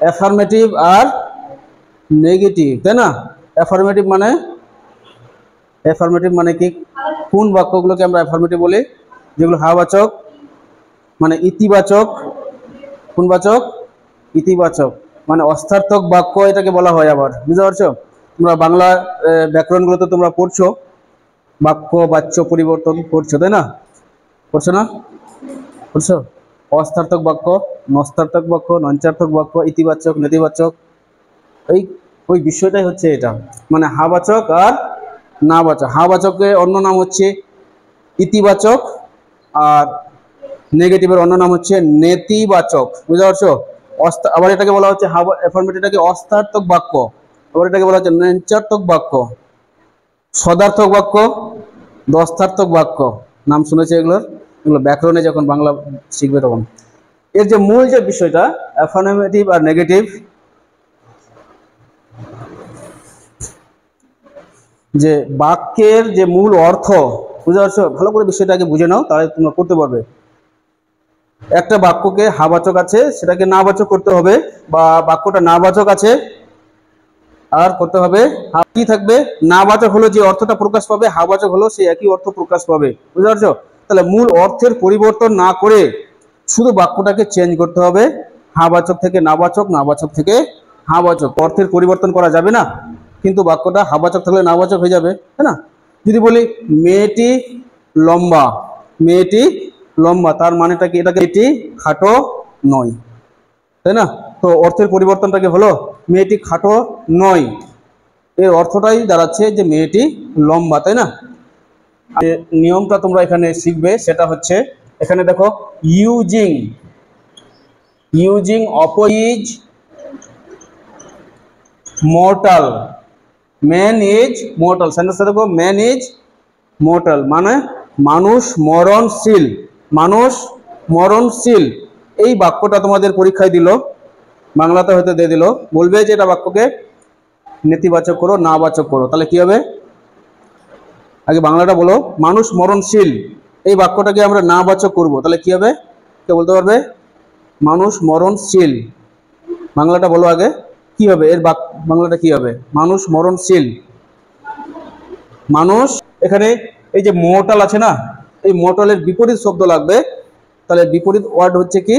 Affirmative আর negative, তাই না? অ্যাফার্মেটিভ মানে কি? কোন বাক্যগুলোকে আমরা অ্যাফার্মেটিভ বলি? যেগুলো হাবাচক, মানে ইতিবাচক। কোন বাচক? ইতিবাচক, মানে অস্থার্থক বাক্য এটাকে বলা হয়। আবার বুঝতে পারছো? তোমরা বাংলা ব্যাকরণগুলোতে তোমরা পড়ছো, বাক্য বাচ্য পরিবর্তন পড়ছো, তাই না? পড়ছো না? পড়ছো? অস্থার্থক বাক্য, নস্তার্থক বাক্য, নঞ্চার্থক বাক্য, ইতিবাচক, নেতিবাচক। এই ওই বিষয়টাই হচ্ছে এটা, মানে হাবাচক আর নাবাচক। হাবাচকের অন্য নাম হচ্ছে ইতিবাচক, আর নেগেটিভের অন্য নাম হচ্ছে নেতিবাচক। বুঝতে পারছো? আবার এটাকে বলা হচ্ছে অ্যাফার্মেটিভটাকে অস্থার্থক বাক্য, আবার এটাকে বলা হচ্ছে নঞ্চার্থক বাক্য, সদার্থক বাক্য, দস্তার্থক বাক্য। নাম শুনেছে এগুলোর? এগুলো ব্যাকরণে যখন বাংলা শিখবে তখন। এর যে মূল যে বিষয়টা অ্যাফার্মেটিভ আর নেগেটিভ, যে বাক্যের যে মূল অর্থ, বুঝতে পারছো? ভালো করে বিষয়টাকে বুঝে নাও, তাহলে তোমরা করতে পারবে। একটা বাক্যকে হাবাচক আছে, সেটাকে নাবাচক করতে হবে, বা বাক্যটা নাবাচক আছে আর করতে হবে কি থাকবে? নাবাচক হলো যে অর্থটা প্রকাশ পাবে, হাবাচক হলো সেই একই অর্থ প্রকাশ পাবে। বুঝতে পারছো? তাহলে মূল অর্থের পরিবর্তন না করে শুধু বাক্যটাকে চেঞ্জ করতে হবে, হাবাচক থেকে নাবাচক, নাবাচক থেকে হাবাচক। অর্থের পরিবর্তন করা যাবে না, কিন্তু বাক্যটা হাবাচক থাকলে নাবাচক হয়ে যাবে, তাই না? যদি বলি মেয়েটি লম্বা, মেয়েটি লম্বা, তার মানেটা কি? এটাকে এটি খাটো নয়, তাই না? তো অর্থের পরিবর্তনটা কি হলো? মেয়েটি খাটো নয়, এর অর্থটাই দাঁড়াচ্ছে যে মেয়েটি লম্বা, তাই না? নিয়মটা তোমরা এখানে শিখবে, সেটা হচ্ছে এখানে দেখো, using, opposite mortal, man is mortal. সেন্টেন্সটা দেখো, ম্যান ইজ মর্টাল মানে মানুষ মরণশীল, মানুষ মরণশীল। এই বাক্যটা তোমাদের পরীক্ষায় দিল, বাংলাতে হয়তো দিয়ে দিল, বলবে যে এটা বাক্যকে নেতিবাচক করো, নাবাচক করো। তাহলে কি হবে? আগে বাংলাটা বলো, মানুষ মরণশীল, এই বাক্যটাকে আমরা নাবাচক করব, তাহলে কি হবে? কে বলতে পারবে? মানুষ মরণশীল, বাংলাটা বলো আগে, কি হবে এর বাংলাটা কি হবে? মানুষ মরণশীল। মানুষ, এখানে এই যে মর্টাল আছে না, এই মর্টালের বিপরীত শব্দ লাগবে, তাহলে বিপরীত ওয়ার্ড হচ্ছে কি?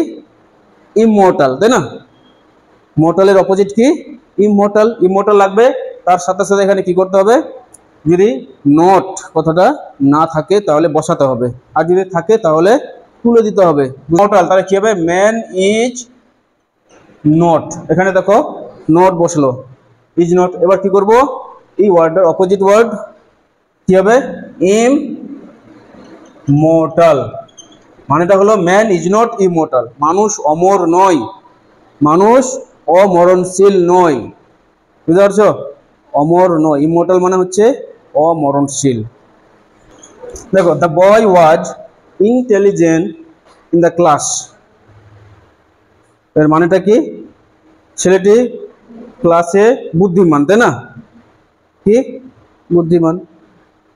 ইমমর্টাল, তাই না? মর্টালের অপোজিট কি? ইমমর্টাল। ইমমর্টাল লাগবে, তার সাথে সাথে এখানে কি করতে হবে? যদি নট কথাটা না থাকে তাহলে বসাতে হবে, আর যদি থাকে তাহলে তুলে দিতে হবে। মর্টাল, তাহলে কি হবে? ম্যান ইজ নট, এখানে দেখো নট বসলো, ইজ নট। এবার কি করব? এই ওয়ার্ডের অপোজিট ওয়ার্ড কি হবে? ইমমর্টাল। মানেটা হলো ম্যান ইজ নট ইমমর্টাল, মানুষ অমর নয়, মানুষ অমরণশীল নয়। বুঝতে পারছো? অমর নয়, ইমমর্টাল মানে হচ্ছে অমরণশীল। দেখো, the boy was intelligent in the class, এর মানেটা কি? ছেলেটি ক্লাসে বুদ্ধিমান, তাই না? কি? বুদ্ধিমান।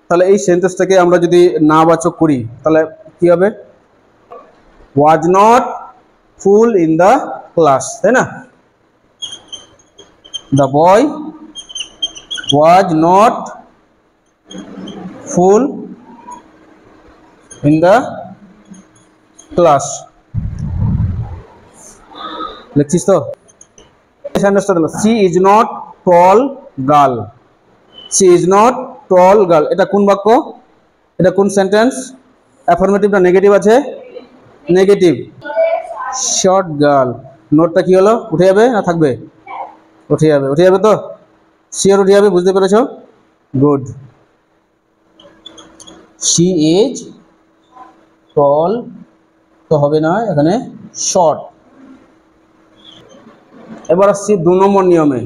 তাহলে এই সেন্টেন্সটাকে আমরা যদি নাবাচক করি তাহলে কি হবে? Was not full in the class, তাই না? The boy was not full in the class. লিখছিস তো? She is not tall girl, she is not tall girl, এটা কোন বাক্য? এটা কোন সেন্টেন্স? অ্যাফার্মেটিভ না নেগেটিভ আছে? নেগেটিভ। শর্ট গার্ল, নোটটা কি হলো? উঠে যাবে না থাকবে? উঠে যাবে, উঠে যাবে তো? শিওর উঠে যাবে, বুঝতে পেরেছো? গুড। শি ইজ টল তো হবে না, এখানে শর্ট। এবার আসছি 2 নম্বর নিয়মে,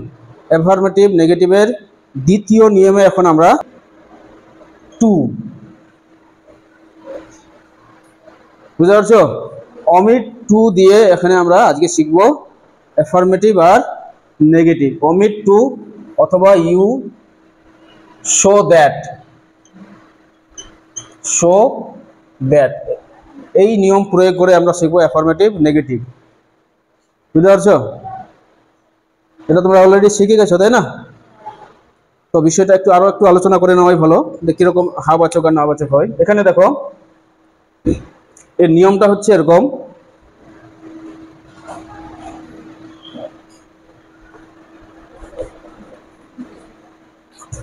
অ্যাফার্মেটিভ নেগেটিভের দ্বিতীয় নিয়মে। এখন আমরা টু, বুঝতে পারছো? অমিট টু দিয়ে এখানে আমরা আজকে শিখব অ্যাফার্মেটিভ আর নেগেটিভ। অমিট টু অথবা use so that, so that, এই নিয়ম প্রয়োগ করে আমরা শিখবো অ্যাফার্মেটিভ নেগেটিভ। বুঝতে পারছো? এটা তোমরা অলরেডি শিখে গেছো, তাই না? তো বিষয়টা আরো একটু আলোচনা করে নেওয়াই ভালো, যে কিরকম হা-বাচক আর না-বাচক হয়। এখানে দেখো এর নিয়মটা হচ্ছে এরকম।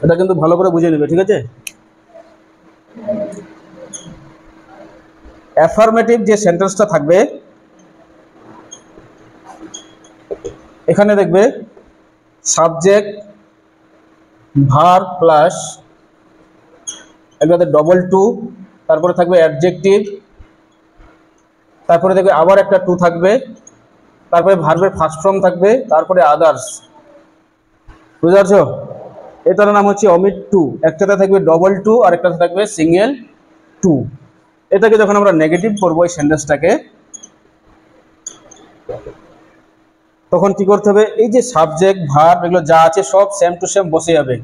এটা কিন্তু ভালো করে বুঝে নেবে, ঠিক আছে? অ্যাফার্মেটিভ যে সেন্টেন্সটা থাকবে, এখানে দেখবে সাবজেক্ট ভার্ব প্লাস একবারে ডবল টু, তারপরে থাকবে অ্যাডজেক্টিভ, তারপরে দেখবে আবার একটা টু থাকবে, তারপরে ভার্বের ফার্স্ট ফর্ম থাকবে, তারপরে আদার্স। বুঝতে পারছো? এটার নাম হচ্ছে অমিট টু। একটাতে থাকবে ডবল টু আর একটাতে থাকবে সিঙ্গেল টু। এটাকে যখন আমরা নেগেটিভ করবো এই সেন্টেন্সটাকে, তখন কি করতে হবে, এই যে সাবজেক্ট ভার্ব এগুলো যা আছে সব সেম টু সেম বসে যাবে।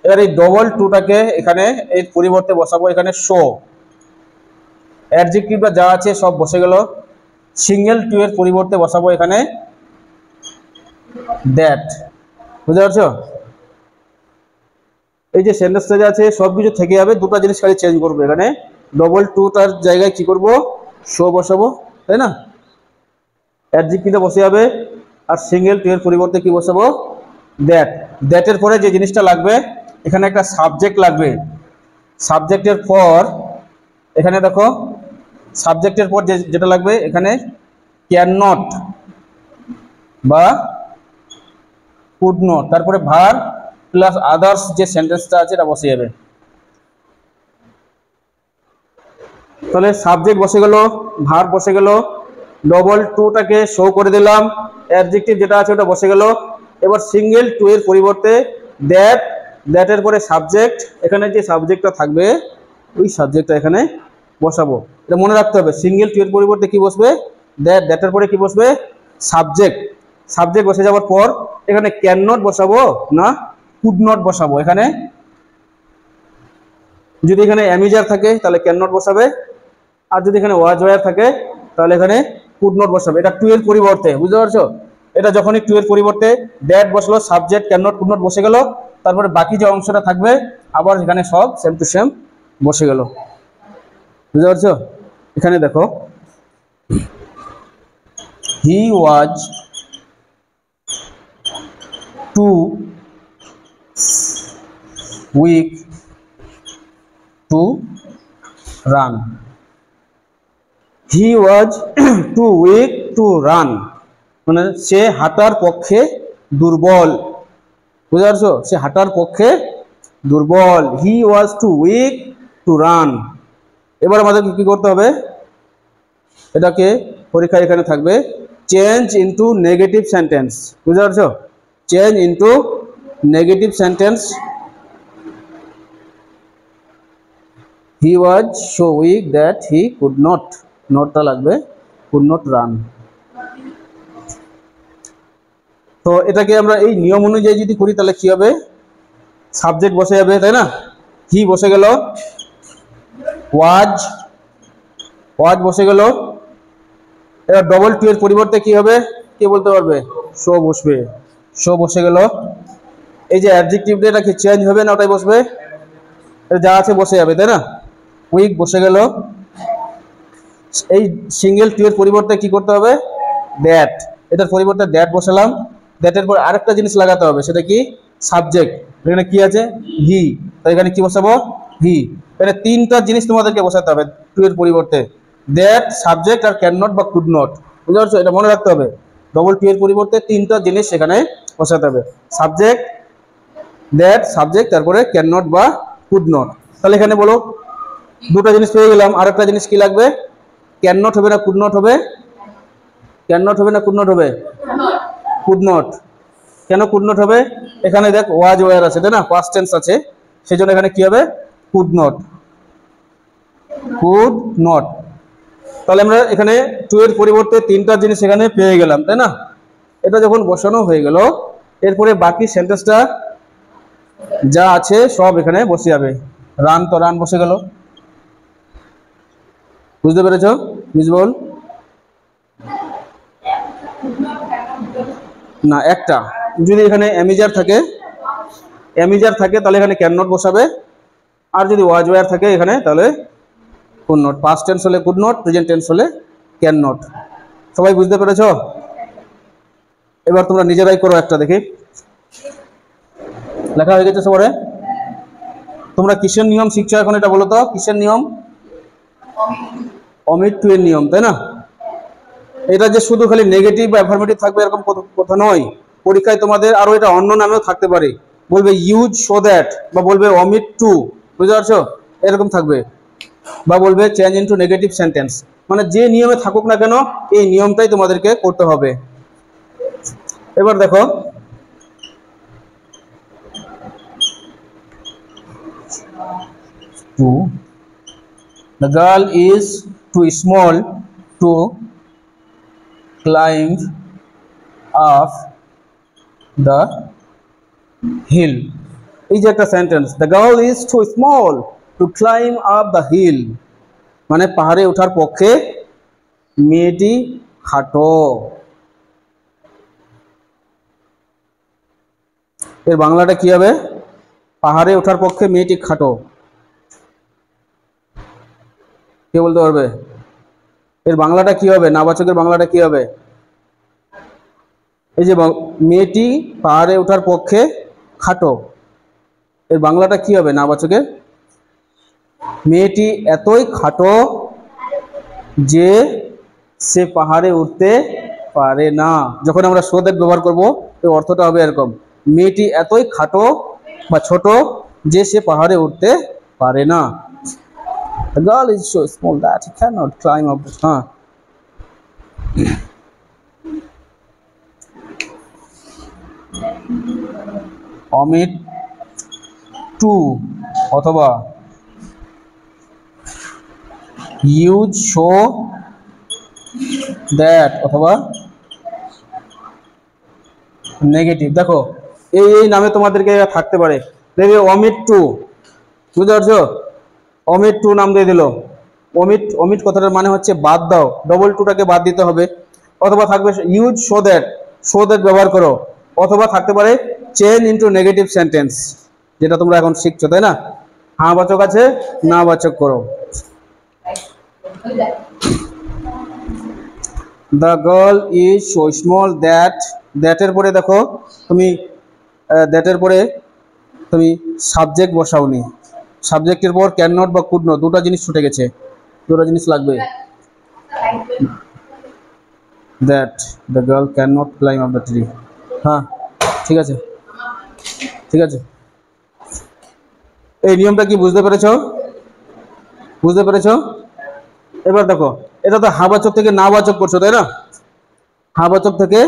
এবার এই ডবল টুটাকে এখানে এর পরিবর্তে বসাবো এখানে শো। অ্যাডজেক্টিভটা যা আছে সব বসে গেল। সিঙ্গেল টু এর পরিবর্তে বসাবো এখানে দ্যাট। বুঝতে পারছো? এই যে সেন্টেন্সটা যা আছে সব কিছু থেকে যাবে, দুটো জিনিস খালি চেঞ্জ করবো। এখানে ডবল টুটার জায়গায় কি করব, শো বসাবো, তাই না? অ্যাডজেক্টিভটা বসে যাবে, আর সিঙ্গেল টু এর পরিবর্তে কি বসাবো, দ্যাট। দ্যাটের পরে যে জিনিসটা লাগবে, এখানে একটা সাবজেক্ট লাগবে। সাবজেক্টের পর এখানে দেখো, সাবজেক্টের পর যেটা লাগবে এখানে ক্যান নট বা কুড নট, তারপরে ভার্ব প্লাস আদার্স যে সেন্টেন্সটা আছে এটা বসে যাবে। তাহলে সাবজেক্ট বসে গেল, ভার্ব বসে গেল, ডবল টুটাকে শো করে দিলাম, অ্যাডজেক্টিভ যেটা আছে ওটা বসে গেল। এবার সিঙ্গেল টু এর পরিবর্তে দ্যাট, দ্যাটের পরে সাবজেক্ট, এখানে যে সাবজেক্টটা থাকবে ওই সাবজেক্টটা এখানে বসাবো। এটা মনে রাখতে হবে, সিঙ্গেল টু এর পরিবর্তে কি বসবে, দ্যাট, দ্যাটের পরে কি বসবে, সাবজেক্ট। সাবজেক্ট বসে যাওয়ার পর এখানে ক্যান নট বসাবো না কুড নট বসাবো। এখানে যদি এখানে অ্যামিজার থাকে তাহলে ক্যান নট বসাবে, আর যদি এখানে ওয়াজ ওয়ার থাকে তাহলে এখানে কুড নট বসাবে। এটা টু এর পরিবর্তে, বুঝতে পারছো? এটা যখনই টু এর পরিবর্তে দ্যাট বসলো, subject can not could not বসে গেল, তারপরে বাকি যে অংশটা থাকবে আবার এখানে সব সেম টু সেম বসে গেল। বুঝতে পারছো? এখানে দেখো, he was too weak to run. He was too weak to run, মানে সে হাঁটার পক্ষে দুর্বল। বুঝতে পারছো? সে হাঁটার পক্ষে দুর্বল। হি was too weak to run. এবার আমাদেরকে কি করতে হবে, এটাকে পরীক্ষা এখানে থাকবে চেঞ্জ ইনটু নেগেটিভ সেন্টেন্স। বুঝতে পারছো? Change into negative sentence. He was so weak that he could not, নটটা লাগবে, কুড নট রান। তো এটাকে আমরা এই নিয়ম অনুযায়ী যদি করি তাহলে কি হবে, সাবজেক্ট বসে যাবে, তাই না? হি বসে গেল, ওয়াজ, ওয়াজ বসে গেল। এবার ডবল টু এর পরিবর্তে কি হবে, কে বলতে পারবে, শো বসবে, শো বসে গেল। এই যে অ্যাডজেক্টিভটা এটা কি চেঞ্জ হবে না ওটাই বসবে, যা আছে বসে যাবে, তাই না? উইক বসে গেল। এই সিঙ্গেল টু এর পরিবর্তে কি করতে হবে, দ্যাট, এটার পরিবর্তে দ্যাট বসালাম। দ্যাটের পর আরেকটা জিনিস লাগাতে হবে, সেটা কি, সাবজেক্ট। এখানে কি আছে, হি, তো এখানে কি বসাবো, হি। এখানে তিনটা জিনিস তোমাদেরকে বসাতে হবে টু এর পরিবর্তে, দ্যাট, সাবজেক্ট আর ক্যান নট বা কুড নট। বুঝতে পারছো? এটা মনে রাখতে হবে, ডবল টু এর পরিবর্তে তিনটা জিনিস এখানে বসাতে হবে, সাবজেক্ট, দ্যাট, সাবজেক্ট, তারপরে ক্যান নট বা কুড নট। তাহলে এখানে বলো, দুটো জিনিস পেয়ে গেলাম, আরেকটা জিনিস কি লাগবে, ক্যান নট হবে না কুড নট হবে, ক্যান নট হবে না কুড নট হবে, কুড নট। কেন কুড নট হবে, এখানে দেখ ওয়াজ ওয়ার আছে, তাই না, পাস্ট টেন্স আছে, সেজন্য এখানে কি হবে, কুড নট, কুড নট। তাহলে আমরা এখানে টু এর পরিবর্তে তিনটা জিনিস এখানে পেয়ে গেলাম, তাই না? এটা যখন বসানো হয়ে গেল, এরপরে বাকি সেন্টেন্সটা যা আছে সব এখানে বসে যাবে। রান, তো রান বসে গেল। বুঝতে পেরেছ মিসবল? না, একটা। যদি এখানে অ্যামিজার থাকে তাহলে এখানে ক্যান নট বসাবে, আর যদি ওয়াজ ওয়্যার থাকে এখানে তাহলে কুড নট। পাস্ট টেন্স হলে কুড নট, প্রেজেন্ট টেন্স হলে ক্যান নট। সবাই বুঝতে পেরেছো? এবার তোমরা নিজেরাই করো একটা, দেখি। লেখা হয়ে গেছে সবারে? তোমরা কিসের নিয়ম শিখছো এখন এটা বলো তো? কিসের নিয়ম? অমিট টু এর নিয়ম, তাই না? এটা যে শুধু খালি নেগেটিভ বা অ্যাফার্মেটিভ থাকবে এরকম কথা নয়। পরীক্ষায় তোমাদের আরো এটা অন্য নামেও থাকতে পারে, বলবে ইউজ সো দ্যাট, বা বলবে অমিট টু, বুঝতে পারছো? এরকম থাকবে, বা বলবে চেঞ্জ ইনটু নেগেটিভ সেন্টেন্স। মানে যে নিয়মে থাকুক না কেন এই নিয়মটাই তোমাদেরকে করতে হবে। এবার দেখো, the girl is too small to climb up the hill. এই যে একটা sentence, the girl is too small to climb up the hill, মানে পাহাড়ে ওঠার পক্ষে মেয়েটি খাটো। এর বাংলাটা কি হবে? পাহাড়ে ওঠার পক্ষে মেয়েটি খাটো। কে বলতে পারবে? এর বাংলাটা কি হবে? নাবাচকের বাংলাটা কি হবে? এই যে মেয়েটি পাহাড়ে ওঠার পক্ষে খাটো, এর বাংলাটা কি হবে নাবাচকের? মেয়েটি এতই খাটো যে সে পাহাড়ে উঠতে পারে না। যখন আমরা সো দ্যাট ব্যবহার করব এর অর্থটা হবে এরকম, মেয়েটি এতই খাটো বা ছোট যে সে পাহাড়ে উঠতে পারে না। The girl is so small that he cannot climb up. হ্যাঁ, omit to অথবা use so that অথবা নেগেটিভ। দেখো এই নামে তোমাদেরকে থাকতে পারে, দেখবে omit to, বুঝতে পারছো? omit to নাম দিয়ে দিল। omit কথাটার মানে হচ্ছে বাদ দাও, ডবল টুটাকে বাদ দিতে হবে। অথবা থাকবে ইউজ সো দ্যাট ব্যবহার করো। অথবা থাকতে পারে চেঞ্জ ইনটু নেগেটিভ সেন্টেন্স, যেটা তোমরা এখন শিখছো, তাই না? হ্যাঁ বাচক আছে, না বাচক করো। The girl is so small দ্যাটের পরে দেখো তুমি দ্যাটের পরে তুমি সাবজেক্ট বসাওনি, সাবজেক্টের পর ক্যান নট বা কুড নট দুটো জিনিস ছুটে গেছে, দুটো জিনিস লাগবে। That the girl can not climb up the tree. হ্যাঁ ঠিক আছে, ঠিক আছে। এই নিয়মটা কি বুঝতে পেরেছো? বুঝতে পেরেছো? এবার দেখো, এটা তো হাবাচক থেকে নাবাচক করছো, তাই না? হাবাচক থেকে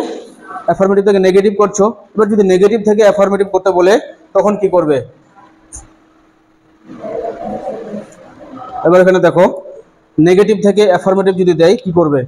অ্যাফার্মেটিভ থেকে নেগেটিভ করছো। এবার যদি নেগেটিভ থেকে অ্যাফার্মেটিভ করতে বলে তখন কি করবে? এবার এখানে দেখো, নেগেটিভ থেকে অ্যাফার্মেটিভ যদি দেয় কি করবে?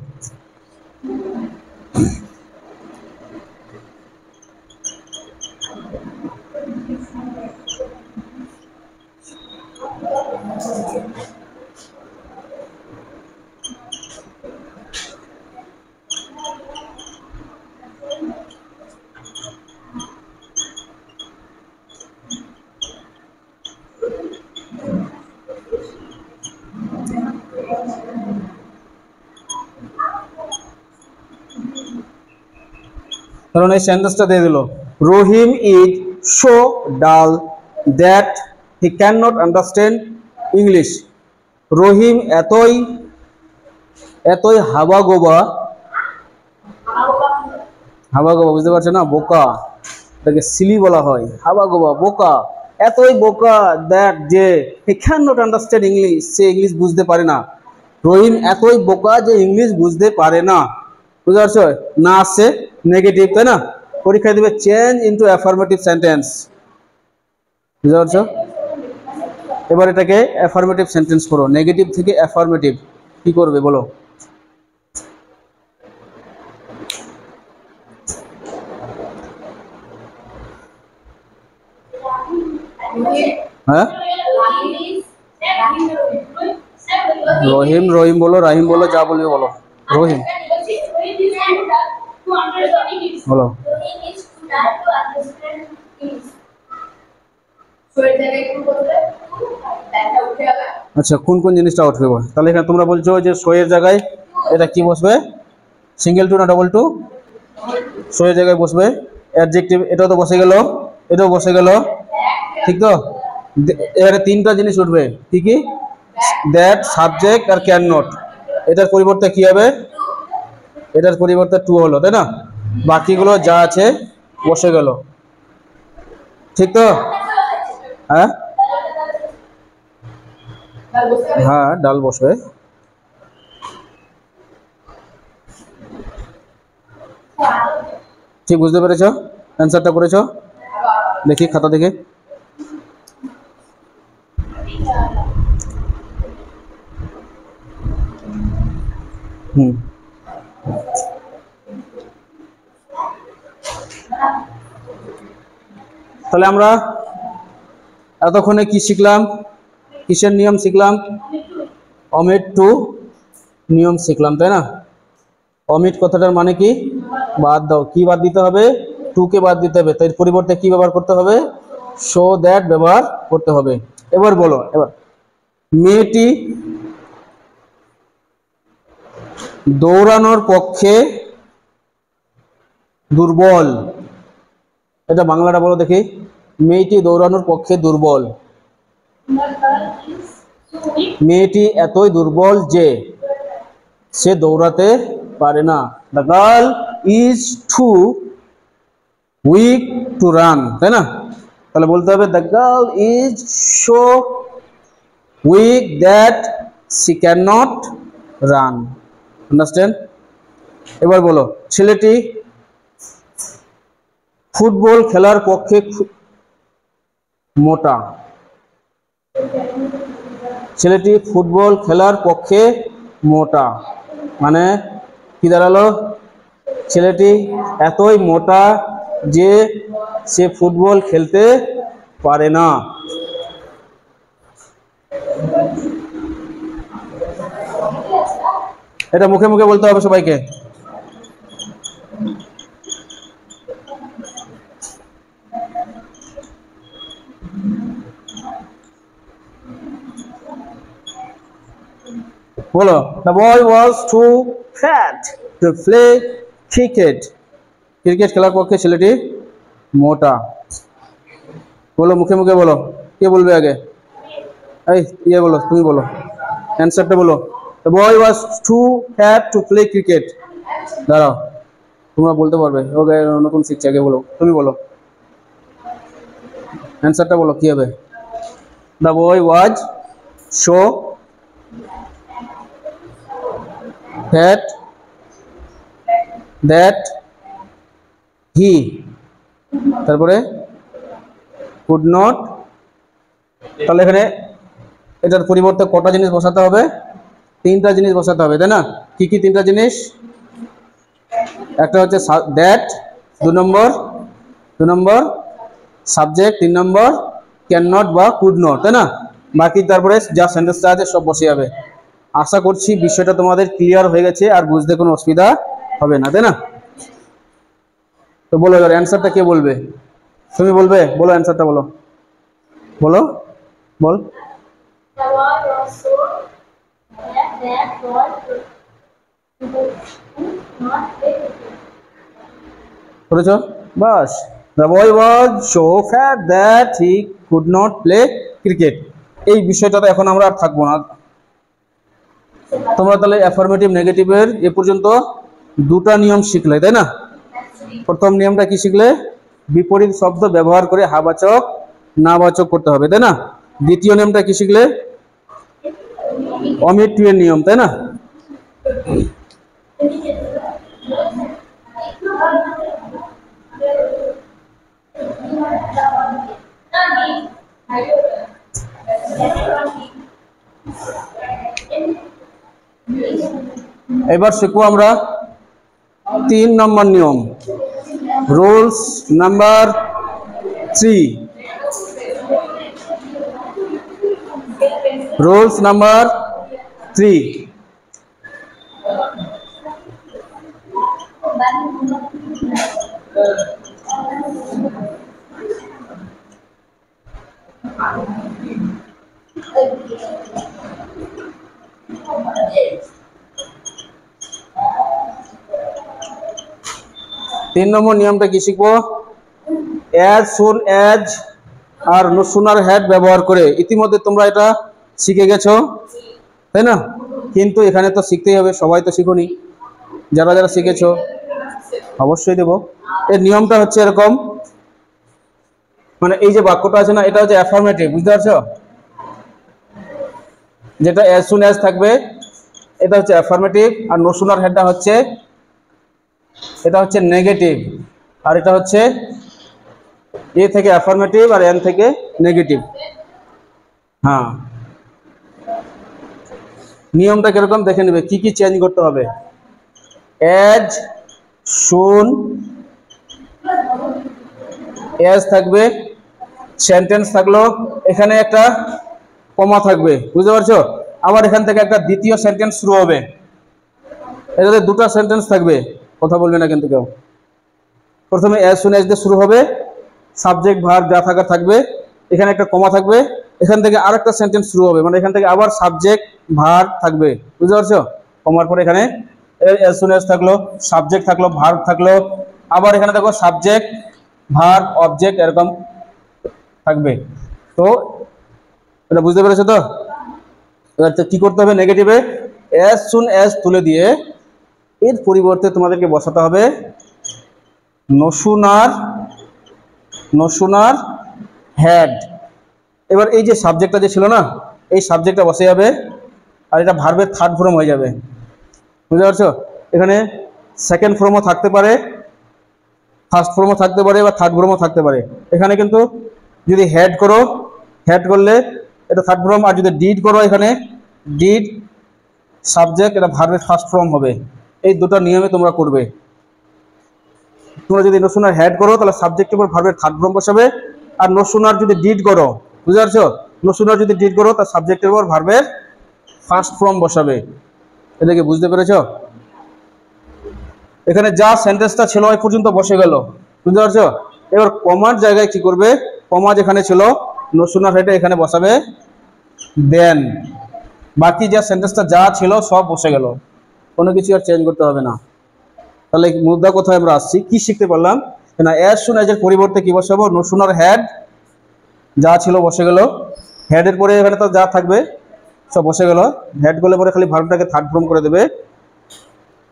কারণ এই সেন্টেন্সটা দিয়ে দিল, Rahim is so dull that he can not understand English. Rahim এতই হাবাগোবা, বুঝতে পারছো না? বোকা, এটাকে সিলি বলা হয়। হাবাগোবা বোকা, এতই বোকা দ্যাট যে হি can not understand English, say English বুঝতে পারে না। রহিম এতই বোকা যে ইংলিশ বুঝতে পারে না, বুঝতে পারছো? না আসছে নেগেটিভ, তাই না? পরীক্ষায় দেবে চেঞ্জ ইনটু অ্যাফার্মেটিভ সেন্টেন্স, বুঝতে পারছো? এবার এটাকে অ্যাফার্মেটিভ সেন্টেন্স করো, নেগেটিভ থেকে অ্যাফার্মেটিভ কি করবে বলো? হ্যাঁ, রহিম বলো, রাহিম বলো, যা বলবে বলো। রহিম বলো। আচ্ছা, কোন কোন জিনিসটা আউট হইব? তাহলে এখানে তোমরা বলছো যে শো এর জায়গায় এটা কি বসবে? সিঙ্গেল টু না ডবল টু? শো এর জায়গায় বসবে অ্যাডজেক্টিভ, এটাও তো বসে গেল, এটাও বসে গেল, ঠিক তো? এখানে তিনটা জিনিস উঠবে, কি কি? দ্যাট, সাবজেক্ট আর ক্যান নট। এটার পরিবর্তে কি হবে? এটার পরিবর্তে টু হলো, তাই না? বাকিগুলো যা আছে বসে গেল, ঠিক তো? হ্যাঁ হ্যাঁ, ডাল বসবে। ঠিক বুঝতে পেরেছ? অ্যান্সারটা করেছ? দেখি খাতা দেখে। হুম, তাহলে আমরা এতক্ষণে কি শিখলাম? কিসের নিয়ম শিখলাম? অমিট টু নিয়ম শিখলাম, তাই না? অমিট কথাটার মানে কি? বাদ দাও। কি বাদ দিতে হবে? টু কে বাদ দিতে হবে। তাই পরিবর্তে কি ব্যবহার করতে হবে? শো দ্যাট ব্যবহার করতে হবে। এবার বলো, এবার মেয়েটি দৌড়ানোর পক্ষে দুর্বল। এটা বাংলাটা বলো দেখি। মেয়েটি দৌড়ানোর পক্ষে দুর্বল। মেয়েটি এতই দুর্বল যে সে দৌড়াতে পারে না। The girl is too weak to run, তাই না? তাহলে বলতে হবে the girl is so weak that she can not run. Understand? এবার বলো, ছেলেটি ফুটবল খেলার পক্ষে মোটা। ছেলেটি ফুটবল খেলার পক্ষে মোটা মানে কি দাঁড়ালো? ছেলেটি এতই মোটা যে সে ফুটবল খেলতে পারে না। এটা মুখে মুখে বলতে হবে সবাইকে। বলো, the boy was too fat to play cricket. Cricket খেলার পক্ষে ছেলেটি মোটা। বলো, মুখে মুখে বলো। কে বলবে আগে? এই ইয়ে বলো, তুমি বলো, অ্যান্সারটা বলো। The boy was too fat to play cricket. দাঁড়াও, তোমরা বলতে পারবে। ওকে, নতুন শিখছে, আগে বলো, তুমি বলো অ্যান্সারটা বলো, কি হবে? The boy was so fat that he, তারপরে could not। তাহলে এখানে এটার পরিবর্তে কটা জিনিস বসাতে হবে? তিনটা জিনিস বসাতে হবে, তাই না? কি কি তিনটা জিনিস? একটা হচ্ছে দ্যাট, দু নম্বর সাবজেক্ট, 3 নম্বর ক্যান নট বা কুড নট, তাই না? বাকি তারপরে যা সেন্টেন্সটা আছে সব বসে যাবে। আশা করছি বিষয়টা তোমাদের ক্লিয়ার হয়ে গেছে, আর বুঝতে কোনো অসুবিধা হবে না, তাই না? তো বলো এবার অ্যান্সারটা কে বলবে? তুমি বলবে? বলো অ্যান্সারটা বলো, বলো, বল। করেছো? বাস। The boy was so fat that he could not play cricket. এই বিষয়টাতে এখন আমরা আর থাকবো না। তোমরা তাহলে অ্যাফার্মেটিভ নেগেটিভের এ পর্যন্ত দুটা নিয়ম শিখলে, তাই না? প্রথম নিয়মটা কি শিখলে? বিপরীত শব্দ ব্যবহার করে হাবাচক নাবাচক করতে হবে, তাই না? দ্বিতীয় নিয়মটা কি শিখলে? অমিট টু এর নিয়ম, তাই না? এবার শিখবো আমরা 3 নম্বর নিয়ম, রুলস নাম্বার 3। Rules number 3। তিন নম্বর নিয়মটা কি শিখবো? অ্যাজ সুন অ্যাজ আর নো সুনার হ্যাড ব্যবহার করে। ইতিমধ্যে তোমরা এটা শিখে গেছো, তাই না? কিন্তু এখানে তো শিখতেই হবে, সবাই তো শিখোনি। যারা যারা শিখেছো অবশ্যই দেব। এর নিয়মটা হচ্ছে এরকম, মানে এই যে বাক্যটা আছে না, এটা হচ্ছে অ্যাফার্মেটিভ, বুঝতে পারছো? যেটা অ্যাজ সুন অ্যাজ থাকবে এটা হচ্ছে অ্যাফার্মেটিভ, আর নো সুনার হ্যাডটা হচ্ছে, এটা হচ্ছে নেগেটিভ, আর এটা হচ্ছে এ থেকে অ্যাফার্মেটিভ আর এন থেকে নেগেটিভ। হ্যাঁ, নিয়মটা কিরকম দেখে নেবে, কি কি চেঞ্জ করতে হবে। অ্যাজ সুন অ্যাজ থাকবে, সেন্টেন্স থাকলো, এখানে একটা কমা থাকবে, বুঝতে পারছো? আবার এখান থেকে একটা দ্বিতীয় সেন্টেন্স শুরু হবে, এটাতে দুটো সেন্টেন্স থাকবে, কথা বলবে না কিন্তু কেউ। প্রথমে অ্যাজ সুন অ্যাজ দিয়ে শুরু হবে, সাবজেক্ট ভার্ব যা থাকার থাকবে, এখানে একটা কমা থাকবে, এখান থেকে আরেকটা সেন্টেন্স শুরু হবে, মানে এখান থেকে আবার সাবজেক্ট ভার্ব থাকবে, বুঝতে পারছো? কমার পরে এখানে অ্যাজ সুন অ্যাজ থাকলো, সাবজেক্ট থাকলো, ভার্ব থাকলো, আবার এখানে দেখো সাবজেক্ট ভার্ব অবজেক্ট এরকম থাকবে। তো এটা বুঝতে পেরেছো তো? এবার কি করতে হবে, নেগেটিভে অ্যাজ সুন অ্যাজ তুলে দিয়ে এর পরিবর্তে তোমাদেরকে বসাতে হবে নো সুনার হ্যাড। এবার এই যে সাবজেক্টটা যে ছিল না, এই সাবজেক্টটা বসে যাবে, আর এটা ভার্বের থার্ড ফর্ম হয়ে যাবে, বুঝতে পারছো? এখানে সেকেন্ড ফর্মও থাকতে পারে, ফার্স্ট ফর্মও থাকতে পারে, বা থার্ড ফর্মও থাকতে পারে। এখানে কিন্তু যদি হ্যাড করো, হ্যাড করলে এটা থার্ড ফর্ম, আর যদি ডিড করো, এখানে ডিড সাবজেক্ট, এটা ভার্বের ফার্স্ট ফর্ম হবে। এই দুটো নিয়মে তোমরা করবে। তোমরা যদি নো সুনার হ্যাড করো তাহলে সাবজেক্টের উপর ভার্বের থার্ড ফর্ম বসাবে, আর নো সুনার যদি ডিড করো, বুঝতে পারছো? নো সুনার যদি ডিড করো তার সাবজেক্টের উপর ভার্বের ফার্স্ট ফর্ম বসাবে। এটা কি বুঝতে পেরেছো? এখানে যা সেন্টেন্সটা ছিল ওই পর্যন্ত বসে গেল, বুঝতে পারছো? এবার কমার জায়গায় কি করবে, কমা যেখানে ছিল নো সুনার হ্যাডে এখানে বসাবে দেন, বাকি যা সেন্টেন্সটা যা ছিল সব বসে গেল, কোনো কিছু আর চেঞ্জ করতে হবে না। তাহলে মুদ্রা কোথায় আমরা আসছি, কি শিখতে পারলাম না? অ্যাজ সুন অ্যাজ এর পরিবর্তে কি বসাবো, নো সুনার হ্যাড, যা ছিল বসে গেল, হেডের পরে এখানে তো যা থাকবে সব বসে গেল, হেড করলে পরে খালি ভার্বটাকে থার্ড ফর্ম করে দেবে,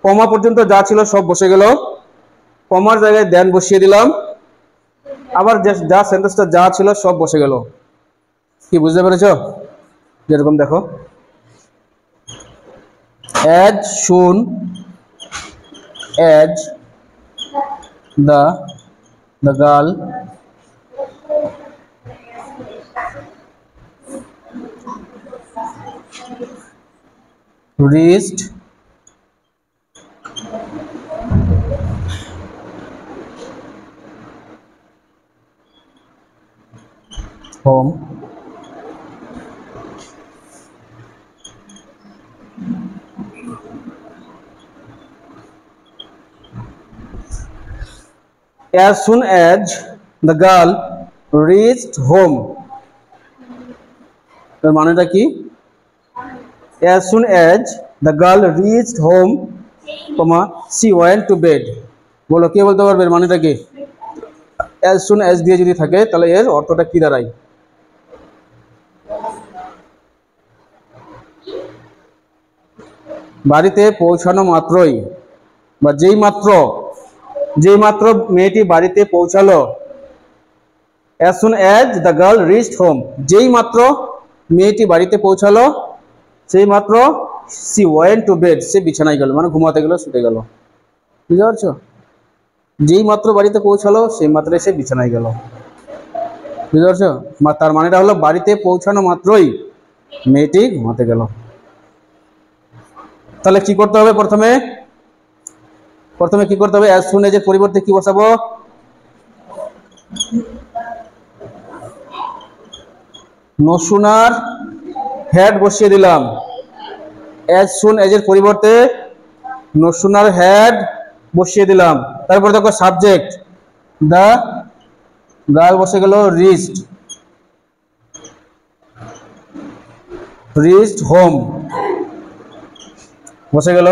কমা পর্যন্ত যা ছিল সব বসে গেল, কমার জায়গায় দেন বসিয়ে দিলাম, আবার যা সেন্টেন্সটা যা ছিল সব বসে গেল। কি বুঝতে পেরেছো? যেরকম দেখো, as soon as the girl reached home as soon as the girl reached home। এর মানেটা কি? as soon as the girl reached home, she went to bed। বলো, কে বলতে পারবে এর মানেটা কি? as soon as দিয়ে যদি থাকে তাহলে এর অর্থটা কি দাঁড়ায়? বাড়িতে পৌঁছানো মাত্রই, বা যেই মাত্র মেয়েটি বাড়িতে পৌঁছালো, as soon as the girl reached home, যেই মাত্র মেয়েটি বাড়িতে পৌঁছালো সেই মাত্র she went to bed, সে বিছানায় গেল, মানে ঘুমাতে গেল, শুতে গেল, বুঝতে পারছো? যেই মাত্র বাড়িতে পৌঁছালো সেই মাত্র সে বিছানায় গেল, বুঝতে পারছো? তার মানেটা হলো বাড়িতে পৌঁছানো মাত্রই মেয়েটি ঘুমাতে গেল। তাহলে কি করতে হবে, প্রথমে কি করতে হবে, as soon as এর পরিবর্তে কি বসাবো, নো সুনার হ্যাড বসিয়ে দিলাম। as soon as এর পরিবর্তে নো সুনার হ্যাড বসিয়ে দিলাম। তারপর দেখো সাবজেক্ট, দ্য গার্ল বসে গেল রিচড, রিচড হোম বসে গেল।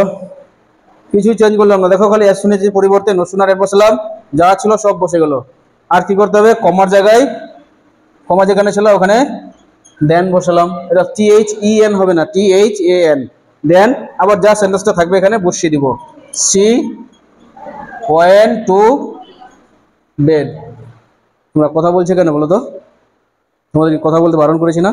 কিছুই চেঞ্জ করলাম না, দেখো খালি এস শুনেছি পরিবর্তে নো শুনার এর বসালাম, যা ছিল সব বসে গেল। আর কি করতে হবে, কমার জায়গায়, কমা যেখানে ছিল ওখানে দেন বসালাম। এটা THEN হবে না, THAN। দেন আবার যা সেন্টেন্সটা থাকবে এখানে বসিয়ে দিব, সি ওয়েন টু বেড। তোমরা কথা বলছো কেন বলো তো, তোমাদের কথা বলতে বারণ করেছি না?